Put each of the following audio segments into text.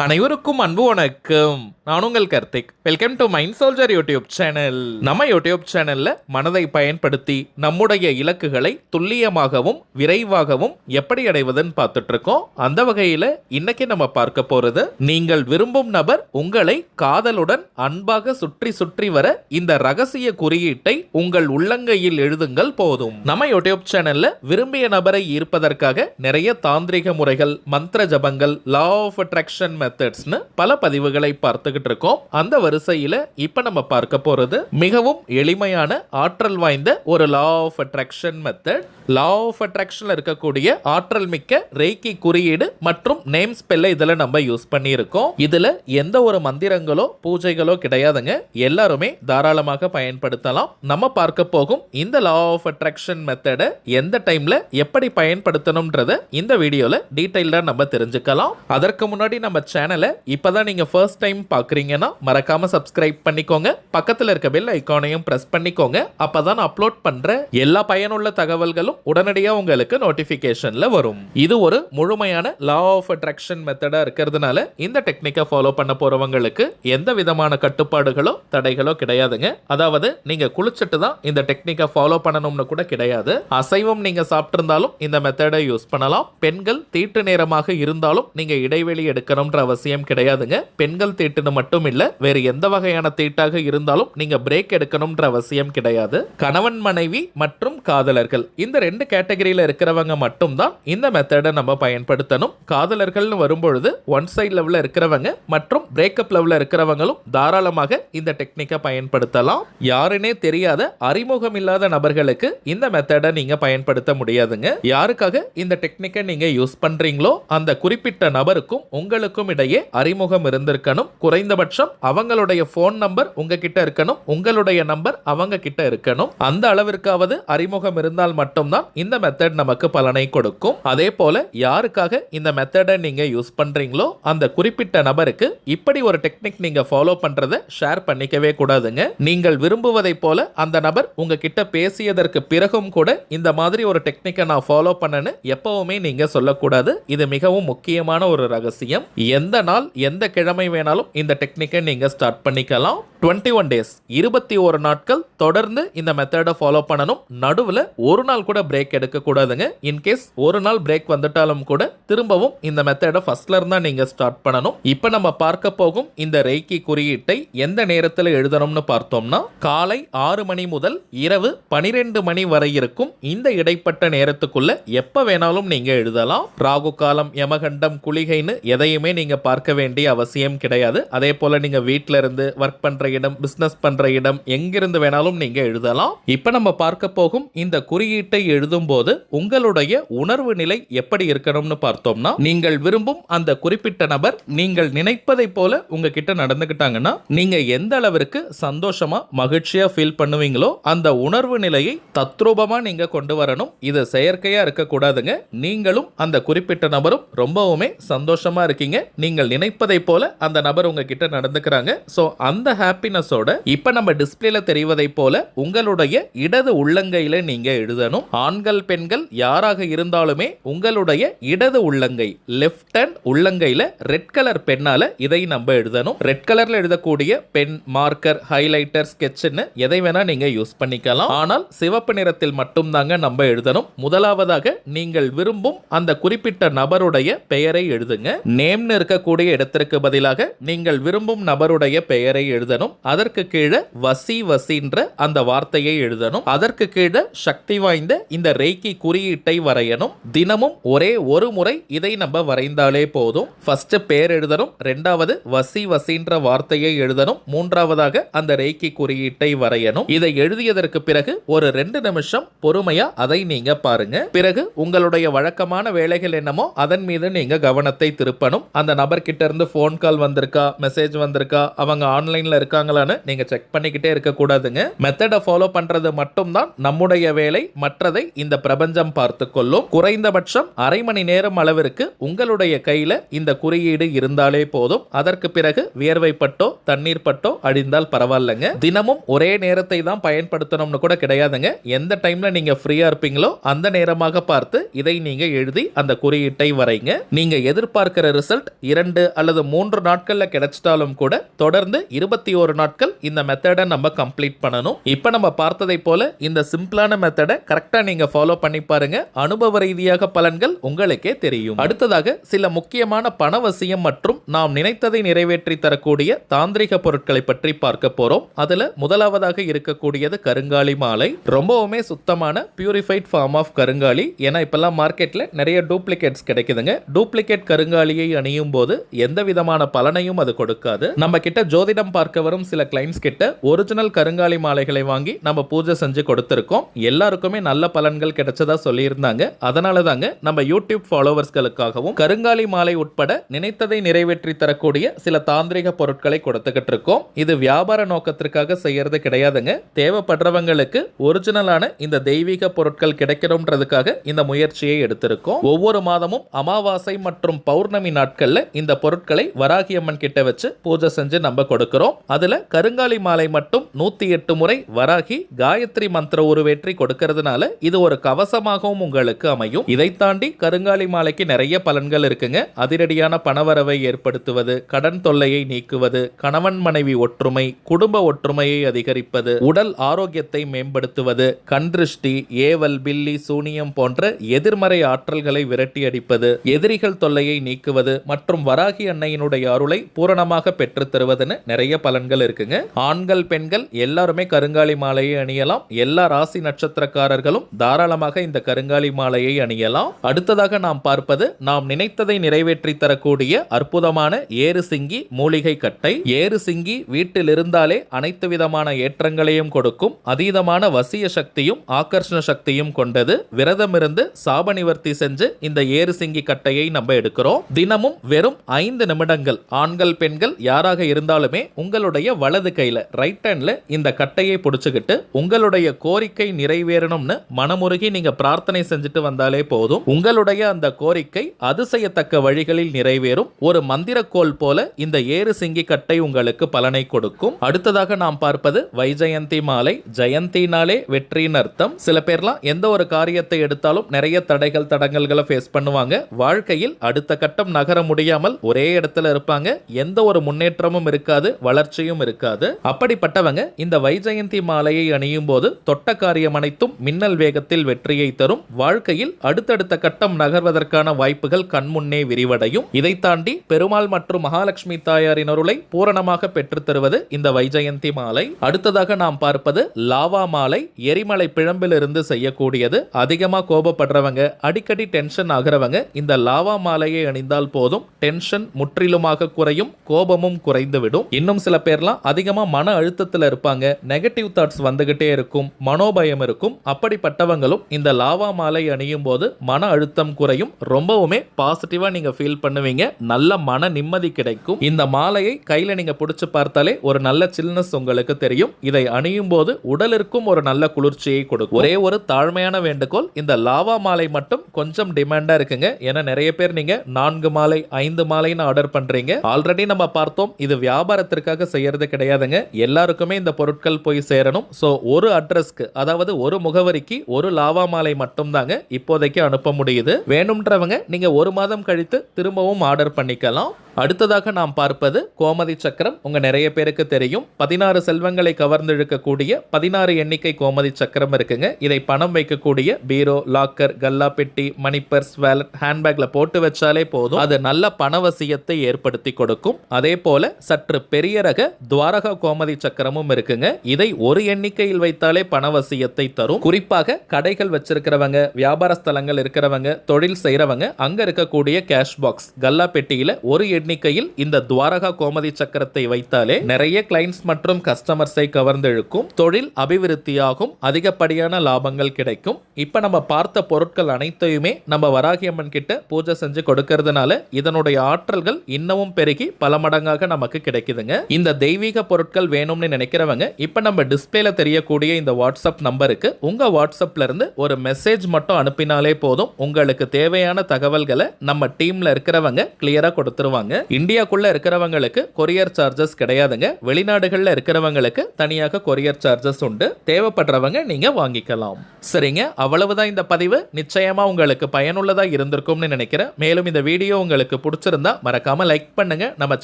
அனைவருக்கும் அன்பு வணக்கம். நான் உங்கள் Karthik. Welcome to mind soldier YouTube channel. நம்ம யூடியூப் சேனல்ல மனதை பயன்படுத்தி நம்முடைய இலக்குகளை துல்லியமாகவும் விரைவாகவும் எப்படி அடைவதுன்னு பார்த்துட்டு இருக்கோம். அந்த வகையில இன்னைக்கு நம்ம பார்க்க போறது, நீங்கள் விரும்பும் நபர் உங்களை காதலுடன் அன்பாக சுற்றி சுற்றி வர இந்த ரகசிய குறியீட்டை உங்கள் உள்ளங்கையில் எழுதுங்கள் போதும். நம்ம யூடியூப் சேனல்ல விரும்பிய நபரை ஈர்ப்பதற்காக நிறைய தாந்திரிக முறைகள், மந்திர ஜபங்கள், லா ஆஃப் அட்ராக்ஷன் மெத்தட்ஸ்னு பல பதிவுகளை பார்த்துக்கிட்டு இருக்கோம். அந்த வரிசையில இப்ப நம்ம பார்க்க போறது மிகவும் எளிமையான ஆற்றல் வாய்ந்த ஒரு law of attraction method. Law of அட்ராக்ஷன்ல இருக்கக்கூடிய ஆற்றல் மிக்க ரெய்கி குறியீடு மற்றும் நேம் ஸ்பெல்லை இதுல நம்ம யூஸ் பண்ணி இருக்கோம். இதுல எந்த ஒரு மந்திரங்களோ பூஜைகளோ கிடையாதுங்க. எல்லாருமே தாராளமாக பயன்படுத்தலாம். நம்ம பார்க்க போகும் இந்த லா ஆஃப் அட்ராக்ஷன் மெத்தடை எந்த டைம்ல எப்படி பயன்படுத்தணும்ன்றத இந்த வீடியோல டீடைல்டா நம்ம தெரிஞ்சுக்கலாம். அதற்கு முன்னாடி நம்ம சேனலை இப்பதான் நீங்க ஃபர்ஸ்ட் டைம் பார்க்குறீங்கன்னா மறக்காம சப்ஸ்கிரைப் பண்ணிக்கோங்க. பக்கத்தில் இருக்க பெல் ஐகானையும் பிரஸ் பண்ணிக்கோங்க. அப்பதான் அப்லோட் பண்ற எல்லா பயனுள்ள தகவல்களும் உடனடியாக உங்களுக்கு நோட்டிஃபிகேஷன்ல வரும். இது ஒரு முழுமையான லா ஆஃப் அட்ராக்ஷன் மெத்தடா இருக்கிறதுனால இந்த டெக்னிக்கை ஃபாலோ பண்ண போறவங்களுக்கு எந்த விதமான கட்டுப்பாடுகளோ தடைகளோ கிடையாதுங்க. அதாவது நீங்க குளிச்சுட்டு தான் இந்த டெக்னிக்கை ஃபாலோ பண்ணணும்னு கூட கிடையாது. அசைவம் நீங்க சாப்பிட்டிருந்தாலும் இந்த மெத்தடை யூஸ் பண்ணலாம். பெண்கள் தீட்டு நேரமாக இருந்தாலும் நீங்க இடைவெளி எடுக்கணும்ன்ற அவசியம் கிடையாதுங்க. பெண்கள் தீட்டுன்னு மட்டும் இல்ல, வேறு எந்த வகையான தீட்டாக இருந்தாலும் நீங்க பிரேக் எடுக்கணும்ன்ற அவசியம் கிடையாது. கணவன் மனைவி மற்றும் காதலர்கள் இந்த ரெண்டு கேட்டகரியில இருக்கிறவங்க மட்டும் தான் இந்த மெத்தடை நம்ம பயன்படுத்தணும். காதலர்கள்னு வரும்பொழுது ஒன் சைட் லெவல்ல இருக்கிறவங்க மற்றும் பிரேக்கப் லெவல்ல இருக்கிறவங்களும் தாராளமாக இந்த டெக்னிக்கை பயன்படுத்தலாம். யாருன்னே தெரியாத அறிமுகம் இல்லாத நபர்களுக்கு இந்த மெத்தடை நீங்க பயன்படுத்த முடியாதுங்க. யாருக்காக இந்த டெக்னிக்கை நீங்க யூஸ் பண்றீங்களோ அந்த குறிப்பிட்ட நபருக்கும் உங்களுக்கும் இடையே அறிமுகம் இருந்திருக்கணும். குறைந்தபட்சம் அவங்களுடைய போன் நம்பர் உங்ககிட்ட இருக்கணும், உங்களுடைய நம்பர் அவங்க கிட்ட இருக்கணும். அந்த அளவிற்காவது அறிமுகம் இருந்தால் மட்டும்தான் இந்த மெத்தட் நமக்கு பலனை கொடுக்கும். அதே போல யாருக்காக இந்த மெத்தடை நீங்க யூஸ் பண்றீங்களோ அந்த குறிப்பிட்ட நபருக்கு இப்படி ஒரு டெக்னிக் நீங்க ஃபாலோ பண்றதை ஷேர் பண்ணிக்கவே கூடாதுங்க. நீங்கள் விரும்புவதை போல அந்த நபர் உங்ககிட்ட பேசியதற்கு பிறகும் கூட இந்த மாதிரி ஒரு டெக்னிக்கை நான் ஃபாலோ பண்ணேன்னு எப்பவுமே நீங்க சொல்லக்கூடாது. இது மிகவும் முக்கியமான ஒரு ரகசியம். எந்த நாள் எந்த கிழமை வேணாலும் இந்த டெக்னிக்கை நீங்க ஸ்டார்ட் பண்ணிக்கலாம். 21 டேஸ் 21 நாட்கள் தொடர்ந்து இந்த மெத்தடை ஃபாலோ பண்ணணும். நடுவுல ஒரு நாள் கூட பிரேக் எடுக்க கூடாதுங்க. இன்கேஸ் ஒரு நாள் பிரேக் வந்துட்டாலும் கூட திரும்பவும் இந்த மெத்தடை ஃபர்ஸ்ட்ல இருந்தா நீங்க ஸ்டார்ட் பண்ணணும். இப்போ நம்ம பார்க்க போகும் இந்த ரெய்கி குறியீட்டை எந்த நேரத்தில் எழுதணும்னு பார்த்தோம்னா, காலை 6 மணி முதல் இரவு 12 மணி வரை இருக்கும் இந்த இடைப்பட்ட நேரத்துக்குள்ள எப்ப வேணாலும் நீங்க எழுதலாம். ராகு காலம், யமகண்டம், குளிகைன்னு எதையுமே நீங்க பார்க்க வேண்டிய அவசியம் கிடையாது. அதே போல நீங்க வீட்டில இருந்து ஒர்க் பண்ற இடம், பிசினஸ் பண்ற இடம், எங்கிருந்து வேணாலும் நீங்க எழுதலாம். இப்ப நம்ம பார்க்க போகும் இந்த குறியீட்டை எழுதும் போது உங்களுடைய உணர்வு நிலை எப்படி இருக்கணும்னு பார்த்தோம்னா, நீங்கள் விரும்பும் அந்த குறிப்பிட்ட நபர் நீங்கள் நினைப்பதை போல உங்ககிட்ட நடந்துக்கிட்டாங்கன்னா நீங்க எந்த அளவிற்கு சந்தோஷமா மகிழ்ச்சியா ஃபீல் பண்ணுவீங்களோ அந்த உணர்வு நிலையை தத்ரூபமா நீங்க கொண்டு வரணும். இது செயற்கையா இருக்க கூடாதுங்க. நீங்களும் அந்த குறிப்பிட்ட நபரும் ரொம்பவுமே சந்தோஷமா இருக்கீங்க. நீங்கள் நினைப்பதை போல அந்த நபர் உங்ககிட்ட நடந்துக்கிறாங்க. சோ அந்த ஹாப்பினஸோட இப்ப நம்ம டிஸ்பிளேல தெரிவதை போல உங்களுடைய இடது உள்ளங்கையில நீங்க எழுதணும். ஆண்கள் பெண்கள் யாராக இருந்தாலுமே உங்களுடைய இடது உள்ளங்கை, லெஃப்ட் ஹேண்ட் உள்ளங்கையில ரெட் கலர் பெண்ணால இதை நம்ம எழுதணும். ரெட் கலர்ல எழுதக்கூடிய பென், மார்க்கர், ஹைலைட்டர், ஸ்கெட்ச்னு எதை வேணா நீங்க யூஸ் பண்ணிக்கலாம். ஆனால் சிவப்பு நிறத்தில் மட்டும் தாங்க நம்ம எழுதணும். முதலாவதாக நீங்கள் விரும்பும் அந்த குறிப்பிட்ட நபருடைய பெயரை எழுதுங்க. நேம்னு இருக்கக்கூடிய இடத்திற்கு பதிலாக நீங்கள் விரும்பும் நபருடைய பெயரை எழுதணும். அதற்கு கீழே வசி வசின்ற அந்த வார்த்தையை எழுதணும். அதற்கு கீழே சக்தி வாய்ந்த இந்த ரெய்கி குறியீட்டை வரையணும். தினமும் ஒரே ஒரு முறை இதை நம்ம வரைந்தாலே போதும். ஃபர்ஸ்ட் பேர் எழுதணும், இரண்டாவது வசி வசின்ற வார்த்தையை எழுதணும், மூன்றாவதாக அந்த ரெய்கி குறியீட்டை வரையணும். இதை எழுதியதற்கு பிறகு ஒரு 2 நிமிஷம் பொறுமையா அதை நீங்க பாருங்க. பிறகு உங்களுடைய வழக்கமான வேலைகள் என்னமோ அதன் மீது நீங்க கவனத்தை திருப்பணும். அந்த நபர் கிட்ட இருந்து போன் கால் வந்திருக்கா, மெசேஜ் வந்திருக்கா, அவங்க ஆன்லைன்ல இருக்காங்க கொடுத்துருக்காங்களான்னு நீங்க செக் பண்ணிக்கிட்டே இருக்க கூடாதுங்க. மெத்தடை ஃபாலோ பண்றது மட்டும்தான் நம்முடைய வேலை, மற்றதை இந்த பிரபஞ்சம் பார்த்து கொள்ளும். குறைந்தபட்சம் அரை மணி நேரம் அளவிற்கு உங்களுடைய கையில இந்த குறியீடு இருந்தாலே போதும். அதற்கு பிறகு வியர்வை பட்டோ தண்ணீர் பட்டோ அழிந்தால் பரவாயில்லைங்க. தினமும் ஒரே நேரத்தை தான் பயன்படுத்தணும்னு கூட கிடையாதுங்க. எந்த டைம்ல நீங்க ஃப்ரீயா இருப்பீங்களோ அந்த நேரமாக பார்த்து இதை நீங்க எழுதி அந்த குறியீட்டை வரைங்க. நீங்க எதிர்பார்க்கிற ரிசல்ட் 2 அல்லது 3 நாட்கள்ல கிடைச்சிட்டாலும் கூட தொடர்ந்து 21 நாட்கள் இந்த மெத்தடை நம்ம கம்ப்ளீட் பண்ணணும். இப்ப நம்ம பார்த்ததை போல இந்த சிம்பிளான மெத்தடை கரெக்டா நீங்க ஃபாலோ பண்ணி பாருங்க. அனுபவ ரீதியாக பலன்கள் உங்களுக்கே தெரியும். அடுத்ததாக சில முக்கியமான பணவசியம் மற்றும் நாம் நினைத்ததை நிறைவேற்றி தரக்கூடிய தாந்திரிக பொருட்களை பற்றி பார்க்க போறோம். அதுல முதலாவதாக இருக்கக்கூடியது கருங்காலி மாலை. ரொம்பவுமே சுத்தமான பியூரிஃபைட் ஃபார்ம் ஆஃப் கருங்காலி. ஏன்னா இப்பெல்லாம் மார்க்கெட்ல நிறைய டூப்ளிகேட்ஸ் கிடைக்குதுங்க. டூப்ளிகேட் கருங்காலியை அணியும் போது எந்த விதமான பலனையும் அது கொடுக்காது. நம்ம கிட்ட ஜோதிடம் பார்க்க வரும் சில கிளைண்ட்ஸ் கிட்ட ஒரிஜினல் கருங்காலி மாலைகளை வாங்கி நம்ம பூஜை செஞ்சு கொடுத்திருக்கோம். எல்லாருக்குமே நல்ல பலன்கள் கிடைச்சதா சொல்லியிருந்தாங்க. அதனால தாங்க நம்ம யூடியூப் ஃபாலோவர்ஸ்களுக்காகவும் கருங்காலி மாலை உட்பட நினைத்ததை நிறைவேற்றி தரக்கூடிய சில தாந்திரிக பொருட்களை கொடுத்துக்கிட்டு இருக்கோம். இது வியாபார நோக்கத்திற்காக செய்யறது கிடையாதுங்க. தேவைப்படுறவங்களுக்கு ஒரிஜினலான இந்த தெய்வீக பொருட்கள் கிடைக்கணும்ன்றதுக்காக இந்த முயற்சியை எடுத்திருக்கோம். ஒவ்வொரு மாதமும் அமாவாசை மற்றும் பௌர்ணமி நாட்கள்ல இந்த பொருட்களை வராகி அம்மன் கிட்ட வச்சு பூஜை செஞ்சு நம்ம கொடுக்கிறோம். அதுல கருங்காலி மாலை மட்டும் 108 முறை வராகி காயத்ரி மந்திர உருவேற்றி கொடுக்கிறதுனால இது ஒரு கவசமாகவும் உங்களுக்கு அமையும். இதை தாண்டி கருங்காலி மாலைக்கு நிறைய பலன்கள் இருக்குங்க. அதிரடியான பணவரவை ஏற்படுத்துவது, கடன் தொல்லையை நீக்குவது, கணவன் மனைவி ஒற்றுமை, குடும்ப ஒற்றுமையை அதிகரிப்பது, உடல் ஆரோக்கியத்தை மேம்படுத்துவது, கண்திருஷ்டி, ஏவல், பில்லி, சூனியம் போன்ற எதிர்மறை ஆற்றல்களை விரட்டி அடிப்பது, எதிரிகள் தொல்லையை நீக்குவது மற்றும் வராகி அன்னையினுடைய அருளை பூரணமாக பெற்று தருவதுன்னு நிறைய பலன்கள் இருக்குங்க. ஆண்கள் பெண்கள் எல்லாருமே கருங்காலி மாலையை அணியலாம். எல்லா ராசி நட்சத்திரக்காரர்களும் தாராளமாக இந்த கருங்காலி மாலையை அணியலாம். அடுத்ததாக நாம் பார்ப்பது நாம் நினைத்ததை நிறைவேற்றி தரக்கூடிய அற்புதமான ஏறு சிங்கி மூலிகை கட்டை. ஏறு சிங்கி வீட்டில் இருந்தாலே அனைத்து விதமான ஏற்றங்களையும் கொடுக்கும். அதீதமான வசிய சக்தியும் ஆகர்ஷண சக்தியும் கொண்டது. விரதம் இருந்து சாப நிவர்த்தி செஞ்சு இந்த ஏறு சிங்கி கட்டையை நம்ம எடுக்கிறோம். தினமும் வெறும் 5 நிமிடங்கள் ஆண்கள் பெண்கள் யாராக இருந்தாலுமே உங்களுடைய வலது கையில ரைட் ஹேண்ட்ல இந்த கட்டையை பிடிச்சுக்கிட்டு உங்களுடைய கோரிக்கை நிறைவேறணும்னு மனமுருகி நீங்க பிரார்த்தனை செஞ்சுட்டு வந்தாலே போதும். உங்களுடைய அந்த கோரிக்கை அதிசயத்தக்க வழிகளில் நிறைவேறும். ஒரு மந்திரக்கோள் போல இந்த ஏறு சிங்கி கட்டை உங்களுக்கு பலனை கொடுக்கும். அடுத்ததாக நாம் பார்ப்பது வைஜெயந்தி மாலை. ஜெயந்தினாலே வெற்றியின் அர்த்தம். சில பேர்லாம் எந்த ஒரு காரியத்தை எடுத்தாலும் நிறைய தடைகள் தடங்கல்களை ஃபேஸ் பண்ணுவாங்க. வாழ்க்கையில் அடுத்த கட்டம் நகர முடியாமல் ஒரே இடத்துல இருப்பாங்க. எந்த ஒரு முன்னேற்றமும் இருக்காது, வளர்ச்சியும் இருக்காது. அப்படிப்பட்டவங்க இந்த வைஜெயந்தி மாலையை அணியும் போது தொட்ட காரியம் அனைத்தும் மின்னல் வேகத்தில் வெற்றியை தரும். வாழ்க்கையில் அடுத்தடுத்த கட்டம் நகர்வதற்கான வாய்ப்புகள் கண்முன்னே விரிவடையும். இதை தாண்டி பெருமாள் மற்றும் மகாலட்சுமி தாயாரின் அருளை பூரணமாக பெற்றுத் தருவது இந்த வைஜெயந்தி மாலை. அடுத்ததாக நாம் பார்ப்பது லாவா மாலை. எரிமலை பிழம்பில் இருந்து செய்யக்கூடியது. அதிகமா கோபப்படுறவங்க, அடிக்கடி டென்ஷன் ஆகிறவங்க இந்த லாவா மாலையை அணிந்தால் போதும். டென்ஷன் முற்றிலுமாக குறையும், கோபமும் குறைந்துவிடும். இன்னும் சில பேர்லாம் அதிகமா மன அழுத்தத்தில் இருப்பாங்க. நெகட்டிவ் தாட்ஸ் வந்துகிட்டே இருக்கும், மனோபயம் இருக்கும். அப்படிப்பட்டவங்களும் இந்த லாவா மாலை அணியும் போது மன அழுத்தம் குறையும். ரொம்பவுமே பாசிட்டிவா நீங்க ஃபீல் பண்ணுவீங்க. நல்ல மன நிம்மதி கிடைக்கும். இந்த மாலையை கையில நீங்க பிடிச்சு பார்த்தாலே ஒரு நல்ல சில்னஸ் உங்களுக்கு தெரியும். இதை அணியும் போது உடலிற்கும் ஒரு நல்ல குளிர்ச்சியை கொடுக்கும். ஒரே ஒரு தாழ்மையான வேண்டுகோள், இந்த லாவா மாலை மட்டும் கொஞ்சம் டிமாண்டா இருக்குங்க. ஏன்னா நிறைய பேர் நீங்க 4 மாலை 5 மாலைன்னு ஆர்டர் பண்றீங்க. ஆல்ரெடி நம்ம பார்த்தோம், இது வியாபாரத்திற்காக செய்யறது கிடையாதுங்க. எல்லாருக்குமே இந்த பொருட்கள் போய் சேரணும். சோ ஒரு அட்ரஸ்க்கு, அதாவது ஒரு முகவரிக்கு ஒரு லாவா மாலை மட்டும் தாங்க இப்போதைக்கு அனுப்ப முடியுது. வேணும்ன்றவங்க நீங்க 1 மாதம் கழித்து திரும்பவும் ஆர்டர் பண்ணிக்கலாம். அடுத்ததாக நாம் பார்ப்பது கோமதி சக்கரம். உங்க நிறைய பேருக்கு தெரியும், 16 செல்வங்களை கவர்ந்து இழுக்கக்கூடிய 16 எண்ணிக்கை கோமதி சக்கரம் இருக்குங்க. இதை பணம் வைக்கக்கூடிய பீரோ, லாக்கர், கல்லா பெட்டி, மணி பர்ஸ், வேலட், ஹேண்ட்பேக்ல போட்டு வச்சாலே போதும். அது நல்ல பணவசியத்தை ஏற்படுத்தி கொடுக்கும். அதே போல சற்று பெரிய ரக துவாரகா கோமதி சக்கரமும் இருக்குங்க. இதை ஒரு எண்ணிக்கையில் வைத்தாலே பணவசியத்தை தரும். குறிப்பாக கடைகள் வச்சிருக்கிறவங்க, வியாபார ஸ்தலங்கள் இருக்கிறவங்க, தொழில் செய்யறவங்க, அங்க இருக்கக்கூடிய கேஷ் பாக்ஸ் கல்லா பெட்டியில ஒரு எண்ணிக்கையில் இந்த துவாரகா கோமதி சக்கரத்தை வைத்தாலே நிறைய கிளைண்ட்ஸ் மற்றும் கஸ்டமர்ஸை கவர்ந்தெழுக்கும், தொழில் அபிவிருத்தியாகும், அதிகப்படியான லாபங்கள் கிடைக்கும். இப்ப நம்ம பார்த்த பொருட்கள் அனைத்தையுமே நம்ம வராகி அம்மன் கிட்ட பூஜை செஞ்சு கொடுக்கறதுனால இதனுடைய ஆற்றல்கள் இன்னமும் பெருகி பல மடங்காக நமக்கு கிடைக்குதுங்க. இந்த தெய்வீக பொருட்கள் வேணும்னு நினைக்கிறவங்க இப்ப நம்ம டிஸ்பிளேல தெரியக்கூடிய இந்த வாட்ஸ்அப் நம்பருக்கு உங்க வாட்ஸ்அப்ல இருந்து ஒரு மெசேஜ் மட்டும் அனுப்பினாலே போதும். உங்களுக்கு தேவையான தகவல்களை நம்ம டீம்ல இருக்கிறவங்க கிளியரா கொடுத்துருவாங்க. இந்தியாக்குள்ள இருக்கிறவங்களுக்கு கொரியர் சார்ஜஸ் கிடையாதுங்க. வெளிநாடுகள்ல இருக்கிறவங்களுக்கு தனியாக கொரியர் சார்ஜஸ் உண்டு. தேவைப்படுறவங்க நீங்க வாங்கிக்கலாம். சரிங்க, அவ்வளவுதான் இந்த பதிவு. நிச்சயமா உங்களுக்கு பயனுள்ளதா இருந்திருக்கும்னு நினைக்கிறேன். மேலும் இந்த வீடியோ உங்களுக்கு பிடிச்சிருந்தா மறக்காம லைக் பண்ணுங்க. நம்ம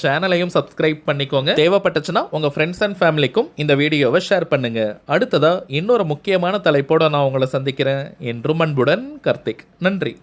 சேனலையும் சப்ஸ்கிரைப் பண்ணிக்கோங்க. தேவைப்பட்டுச்சுன்னா உங்க ஃப்ரெண்ட்ஸ் அண்ட் ஃபேமிலிக்கும் இந்த வீடியோவை ஷேர் பண்ணுங்க. அடுத்ததா இன்னொரு முக்கியமான தலைப்போட நான் உங்களை சந்திக்கிறேன். என்றும் அன்புடன் கார்த்திக். நன்றி.